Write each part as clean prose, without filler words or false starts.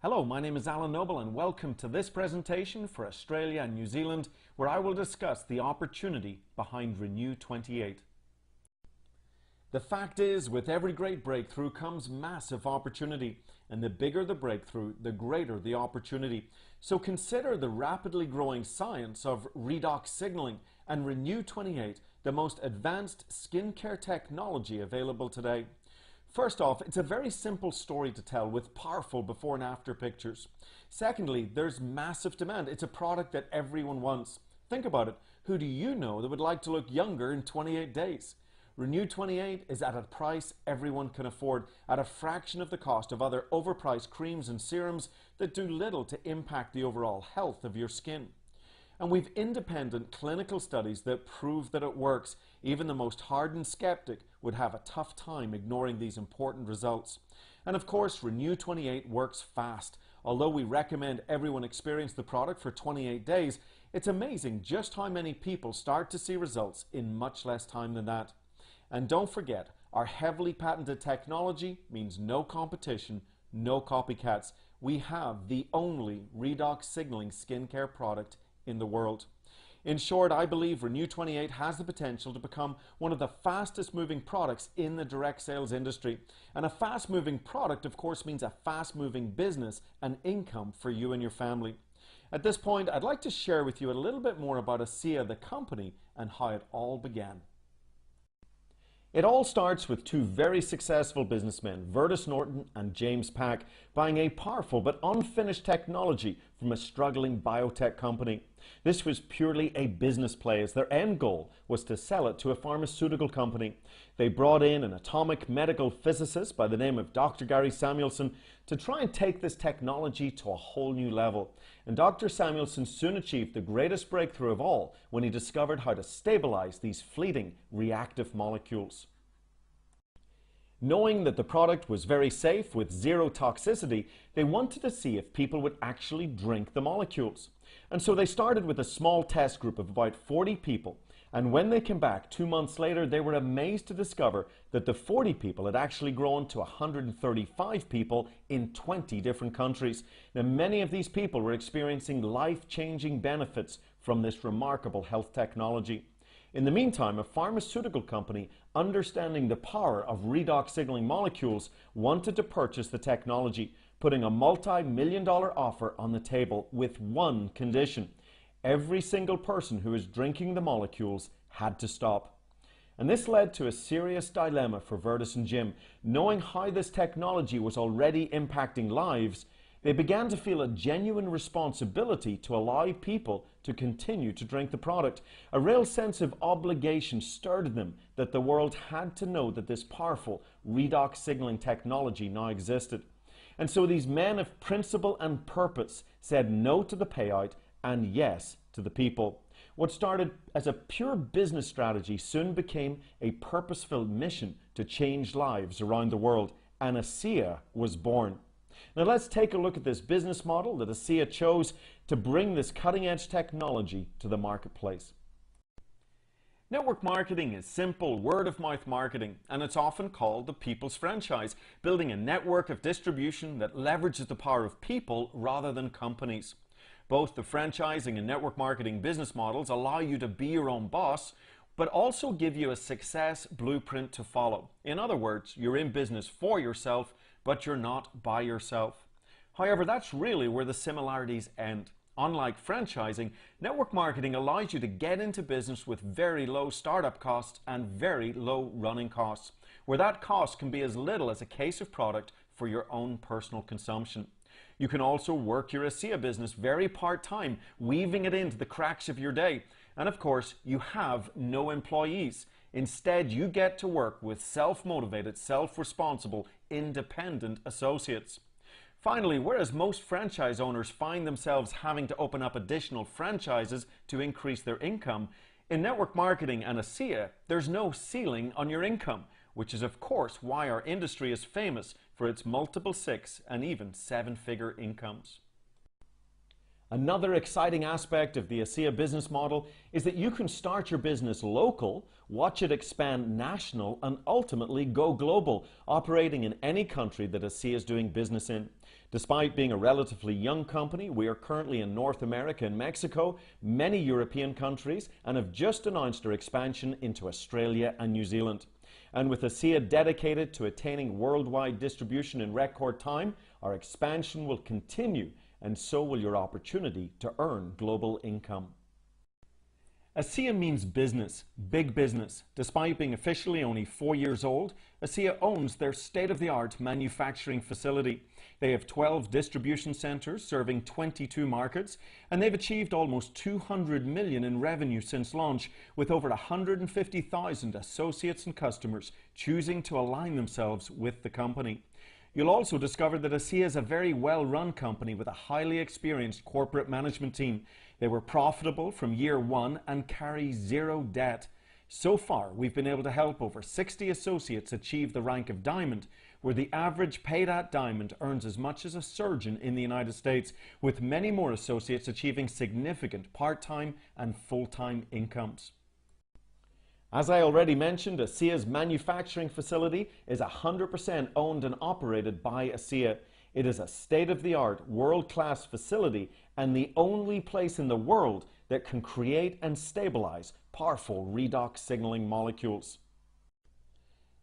Hello, my name is Alan Noble and welcome to this presentation for Australia and New Zealand, where I will discuss the opportunity behind Renu 28. The fact is, with every great breakthrough comes massive opportunity, and the bigger the breakthrough, the greater the opportunity. So consider the rapidly growing science of redox signaling and Renu 28, the most advanced skincare technology available today. First off, it's a very simple story to tell with powerful before and after pictures. Secondly, there's massive demand. It's a product that everyone wants. Think about it. Who do you know that would like to look younger in 28 days? Renu 28 is at a price everyone can afford, at a fraction of the cost of other overpriced creams and serums that do little to impact the overall health of your skin. And we've independent clinical studies that prove that it works. Even the most hardened skeptic would have a tough time ignoring these important results. And of course, Renu 28 works fast. Although we recommend everyone experience the product for 28 days, it's amazing just how many people start to see results in much less time than that. And don't forget, our heavily patented technology means no competition, no copycats. We have the only redox signaling skincare product in the world. In short, I believe Renu 28 has the potential to become one of the fastest moving products in the direct sales industry. And a fast moving product, of course, means a fast moving business and income for you and your family. At this point, I'd like to share with you a little bit more about ASEA, the company, and how it all began. It all starts with two very successful businessmen, Vertus Norton and James Pack, buying a powerful but unfinished technology from a struggling biotech company. This was purely a business play, as their end goal was to sell it to a pharmaceutical company. They brought in an atomic medical physicist by the name of Dr. Gary Samuelson to try and take this technology to a whole new level. And Dr. Samuelson soon achieved the greatest breakthrough of all when he discovered how to stabilize these fleeting reactive molecules. Knowing that the product was very safe with zero toxicity, they wanted to see if people would actually drink the molecules. And so they started with a small test group of about 40 people. And when they came back 2 months later, they were amazed to discover that the 40 people had actually grown to 135 people in 20 different countries. Now, many of these people were experiencing life-changing benefits from this remarkable health technology. In the meantime, a pharmaceutical company, understanding the power of redox signaling molecules, wanted to purchase the technology, putting a multi-million-dollar offer on the table with one condition. Every single person who was drinking the molecules had to stop. And this led to a serious dilemma for Vertus and Jim. Knowing how this technology was already impacting lives, they began to feel a genuine responsibility to allow people to continue to drink the product. A real sense of obligation stirred in them that the world had to know that this powerful redox signaling technology now existed. And so these men of principle and purpose said no to the payout and yes to the people. What started as a pure business strategy soon became a purpose-filled mission to change lives around the world, and ASEA was born. Now let's take a look at this business model that ASEA chose to bring this cutting-edge technology to the marketplace. Network marketing is simple word-of-mouth marketing, and it's often called the people's franchise, building a network of distribution that leverages the power of people rather than companies. Both the franchising and network marketing business models allow you to be your own boss, but also give you a success blueprint to follow. In other words, you're in business for yourself, but you're not by yourself. However, that's really where the similarities end. Unlike franchising, network marketing allows you to get into business with very low startup costs and very low running costs, where that cost can be as little as a case of product for your own personal consumption. You can also work your ASEA business very part-time, weaving it into the cracks of your day. And of course, you have no employees. Instead, you get to work with self-motivated, self-responsible, independent associates. Finally, whereas most franchise owners find themselves having to open up additional franchises to increase their income, in network marketing and ASEA, there's no ceiling on your income, which is of course why our industry is famous for its multiple 6- and even 7-figure incomes. Another exciting aspect of the ASEA business model is that you can start your business local, watch it expand national, and ultimately go global, operating in any country that ASEA is doing business in. Despite being a relatively young company, we are currently in North America and Mexico, many European countries, and have just announced our expansion into Australia and New Zealand. And with ASEA dedicated to attaining worldwide distribution in record time, our expansion will continue, and so will your opportunity to earn global income. ASEA means business, big business. Despite being officially only 4 years old, ASEA owns their state-of-the-art manufacturing facility. They have 12 distribution centers serving 22 markets, and they've achieved almost 200 million in revenue since launch, with over 150,000 associates and customers choosing to align themselves with the company. You'll also discover that ASEA is a very well-run company with a highly experienced corporate management team. They were profitable from year one and carry zero debt. So far, we've been able to help over 60 associates achieve the rank of diamond, where the average paid at diamond earns as much as a surgeon in the United States, with many more associates achieving significant part-time and full-time incomes. As I already mentioned, ASEA's manufacturing facility is 100% owned and operated by ASEA. It is a state-of-the-art, world-class facility and the only place in the world that can create and stabilize powerful redox signaling molecules.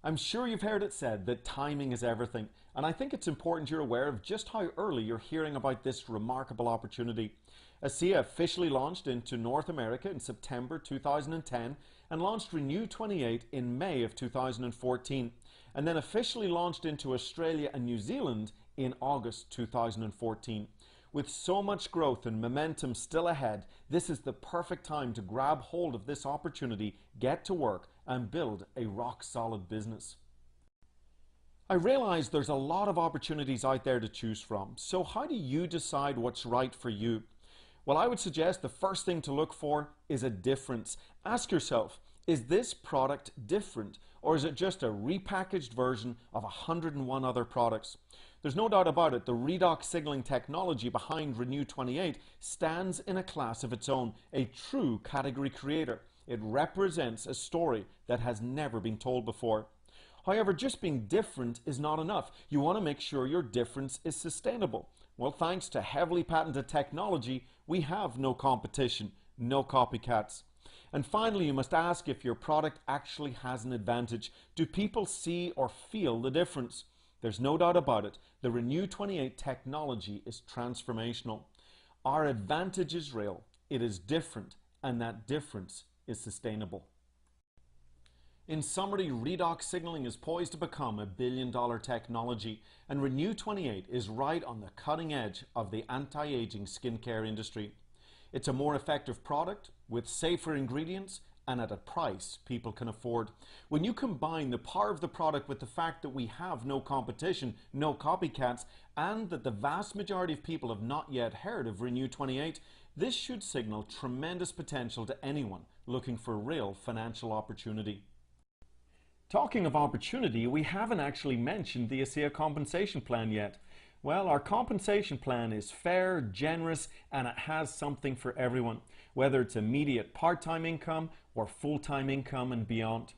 I'm sure you've heard it said that timing is everything, and I think it's important you're aware of just how early you're hearing about this remarkable opportunity. ASEA officially launched into North America in September 2010 and launched Renu 28 in May of 2014, and then officially launched into Australia and New Zealand in August 2014. With so much growth and momentum still ahead, this is the perfect time to grab hold of this opportunity, get to work, and build a rock-solid business. I realize there's a lot of opportunities out there to choose from, so how do you decide what's right for you? Well, I would suggest the first thing to look for is a difference. Ask yourself, is this product different, or is it just a repackaged version of 101 other products? There's no doubt about it, the redox signaling technology behind Renu 28 stands in a class of its own, a true category creator. It represents a story that has never been told before. However, just being different is not enough. You want to make sure your difference is sustainable. Well, thanks to heavily patented technology, we have no competition, no copycats. And finally, you must ask if your product actually has an advantage. Do people see or feel the difference? There's no doubt about it, the Renu 28 technology is transformational. Our advantage is real, it is different, and that difference is sustainable. In summary, redox signaling is poised to become a billion-dollar technology, and Renu 28 is right on the cutting edge of the anti-aging skincare industry. It's a more effective product with safer ingredients and at a price people can afford. When you combine the power of the product with the fact that we have no competition, no copycats, and that the vast majority of people have not yet heard of Renu 28, this should signal tremendous potential to anyone looking for real financial opportunity. Talking of opportunity, we haven't actually mentioned the ASEA compensation plan yet. Well, our compensation plan is fair, generous, and it has something for everyone, whether it's immediate part-time income or full-time income and beyond.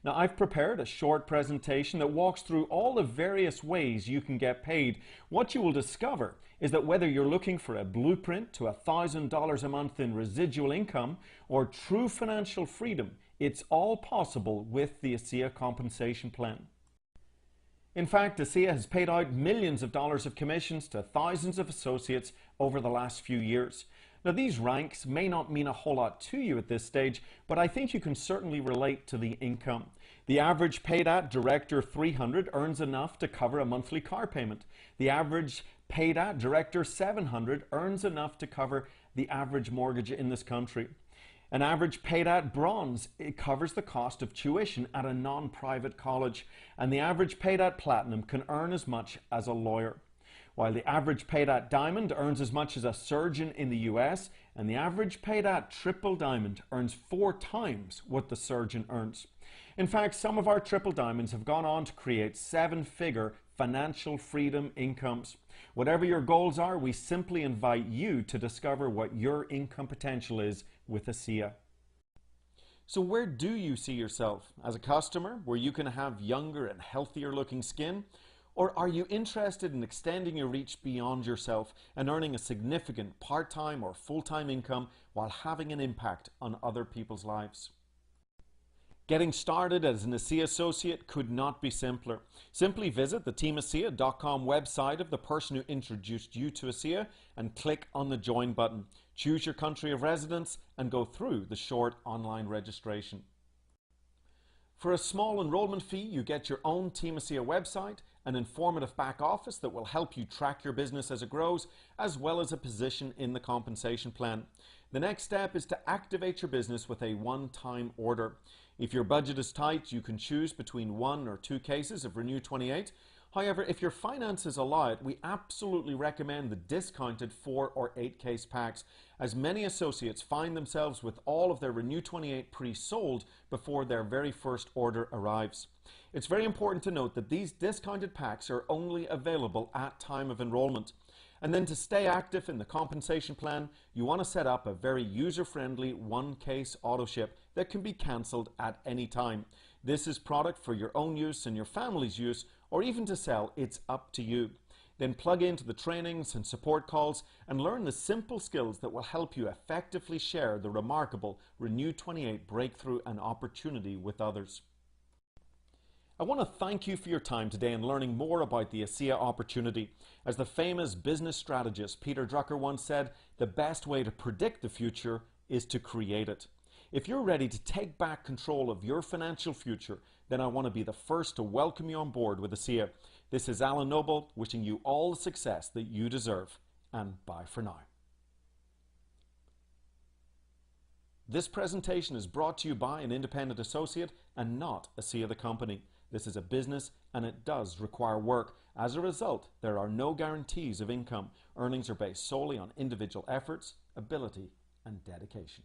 Now, I've prepared a short presentation that walks through all the various ways you can get paid. What you will discover is that whether you're looking for a blueprint to $1,000 a month in residual income or true financial freedom, it's all possible with the ASEA compensation plan. In fact, ASEA has paid out millions of dollars of commissions to thousands of associates over the last few years. Now, these ranks may not mean a whole lot to you at this stage, but I think you can certainly relate to the income. The average paid at Director 300 earns enough to cover a monthly car payment. The average paid at Director 700 earns enough to cover the average mortgage in this country. An average paid at Bronze, it covers the cost of tuition at a non-private college, and the average paid at Platinum can earn as much as a lawyer. While the average paid at Diamond earns as much as a surgeon in the US, and the average paid at Triple Diamond earns 4 times what the surgeon earns. In fact, some of our Triple Diamonds have gone on to create 7-figure financial freedom incomes. Whatever your goals are, we simply invite you to discover what your income potential is with ASEA. So where do you see yourself? As a customer, where you can have younger and healthier looking skin? Or are you interested in extending your reach beyond yourself and earning a significant part-time or full-time income while having an impact on other people's lives? Getting started as an ASEA associate could not be simpler. Simply visit the teamasea.com website of the person who introduced you to ASEA and click on the join button. Choose your country of residence and go through the short online registration. For a small enrollment fee, you get your own Team ASEA website, an informative back office that will help you track your business as it grows, as well as a position in the compensation plan. The next step is to activate your business with a one-time order. If your budget is tight, you can choose between 1 or 2 cases of Renew 28. However, if your finances allow it, we absolutely recommend the discounted 4 or 8 case packs, as many associates find themselves with all of their Renew 28 pre-sold before their very first order arrives. It's very important to note that these discounted packs are only available at time of enrollment. And then to stay active in the compensation plan, you want to set up a very user-friendly one-case auto ship that can be cancelled at any time. This is product for your own use and your family's use, or even to sell. It's up to you. Then plug into the trainings and support calls and learn the simple skills that will help you effectively share the remarkable Renew 28 breakthrough and opportunity with others. I want to thank you for your time today in learning more about the ASEA opportunity. As the famous business strategist Peter Drucker once said, the best way to predict the future is to create it. If you're ready to take back control of your financial future, then I want to be the first to welcome you on board with ASEA. This is Alan Noble, wishing you all the success that you deserve, and bye for now. This presentation is brought to you by an independent associate and not ASEA the company. This is a business and it does require work. As a result, there are no guarantees of income. Earnings are based solely on individual efforts, ability, and dedication.